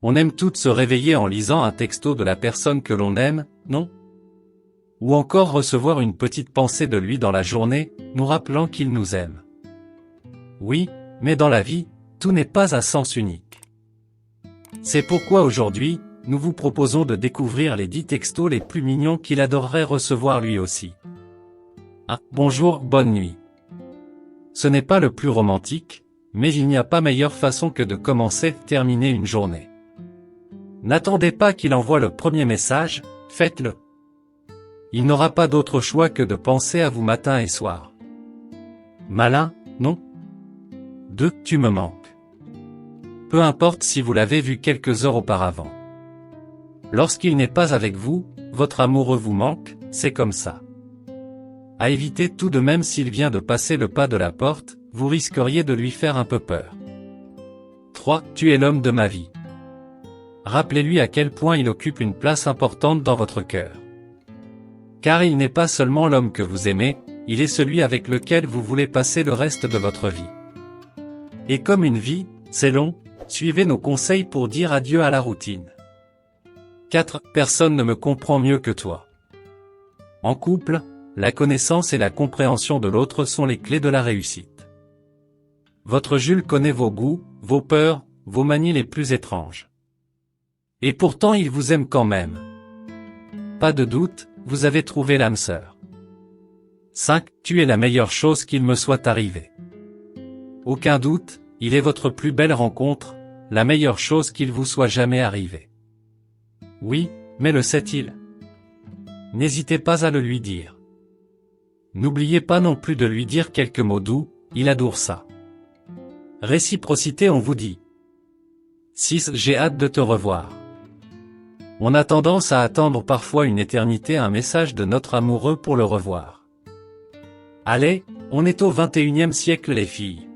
On aime toutes se réveiller en lisant un texto de la personne que l'on aime, non? Ou encore recevoir une petite pensée de lui dans la journée, nous rappelant qu'il nous aime. Oui, mais dans la vie, tout n'est pas à sens unique. C'est pourquoi aujourd'hui, nous vous proposons de découvrir les 10 textos les plus mignons qu'il adorerait recevoir lui aussi. Ah, bonjour, bonne nuit. Ce n'est pas le plus romantique, mais il n'y a pas meilleure façon que de commencer, terminer une journée. N'attendez pas qu'il envoie le premier message, faites-le. Il n'aura pas d'autre choix que de penser à vous matin et soir. Malin, non? 2. Tu me manques. Peu importe si vous l'avez vu quelques heures auparavant. Lorsqu'il n'est pas avec vous, votre amoureux vous manque, c'est comme ça. À éviter tout de même s'il vient de passer le pas de la porte, vous risqueriez de lui faire un peu peur. 3. Tu es l'homme de ma vie. Rappelez-lui à quel point il occupe une place importante dans votre cœur. Car il n'est pas seulement l'homme que vous aimez, il est celui avec lequel vous voulez passer le reste de votre vie. Et comme une vie, c'est long, suivez nos conseils pour dire adieu à la routine. 4. Personne ne me comprend mieux que toi. En couple, la connaissance et la compréhension de l'autre sont les clés de la réussite. Votre Jules connaît vos goûts, vos peurs, vos manies les plus étranges. Et pourtant il vous aime quand même. Pas de doute, vous avez trouvé l'âme sœur. 5. Tu es la meilleure chose qu'il me soit arrivé. Aucun doute, il est votre plus belle rencontre, la meilleure chose qu'il vous soit jamais arrivée. Oui, mais le sait-il? N'hésitez pas à le lui dire. N'oubliez pas non plus de lui dire quelques mots doux, il adore ça. Réciprocité on vous dit. 6. J'ai hâte de te revoir. On a tendance à attendre parfois une éternité un message de notre amoureux pour le revoir. Allez, on est au 21e siècle les filles.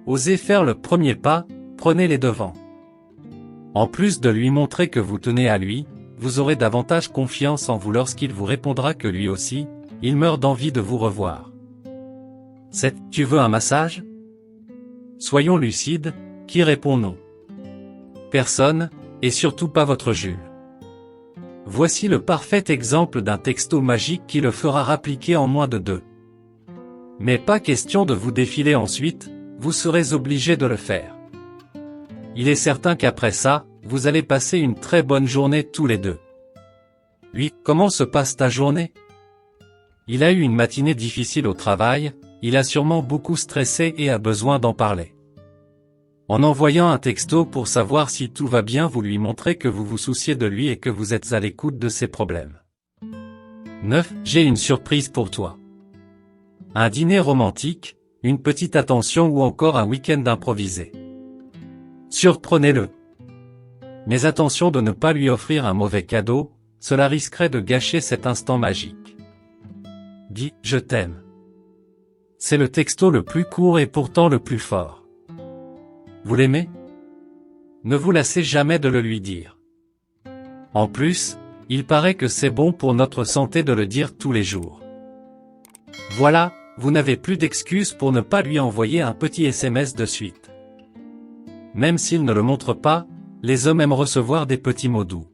Osez faire le premier pas, prenez les devants. En plus de lui montrer que vous tenez à lui, vous aurez davantage confiance en vous lorsqu'il vous répondra que lui aussi, il meurt d'envie de vous revoir. 7. Tu veux un massage? Soyons lucides, qui répond non? Personne, et surtout pas votre Jules. Voici le parfait exemple d'un texto magique qui le fera rappliquer en moins de 2. Mais pas question de vous défiler ensuite, vous serez obligé de le faire. Il est certain qu'après ça, vous allez passer une très bonne journée tous les deux. 8. Comment se passe ta journée? Il a eu une matinée difficile au travail, il a sûrement beaucoup stressé et a besoin d'en parler. En envoyant un texto pour savoir si tout va bien, vous lui montrez que vous vous souciez de lui et que vous êtes à l'écoute de ses problèmes. 9. J'ai une surprise pour toi. Un dîner romantique, une petite attention ou encore un week-end improvisé. Surprenez-le. Mais attention de ne pas lui offrir un mauvais cadeau, cela risquerait de gâcher cet instant magique. 10. Je t'aime. C'est le texto le plus court et pourtant le plus fort. Vous l'aimez? Ne vous lassez jamais de le lui dire. En plus, il paraît que c'est bon pour notre santé de le dire tous les jours. Voilà, vous n'avez plus d'excuses pour ne pas lui envoyer un petit SMS de suite. Même s'il ne le montre pas, les hommes aiment recevoir des petits mots doux.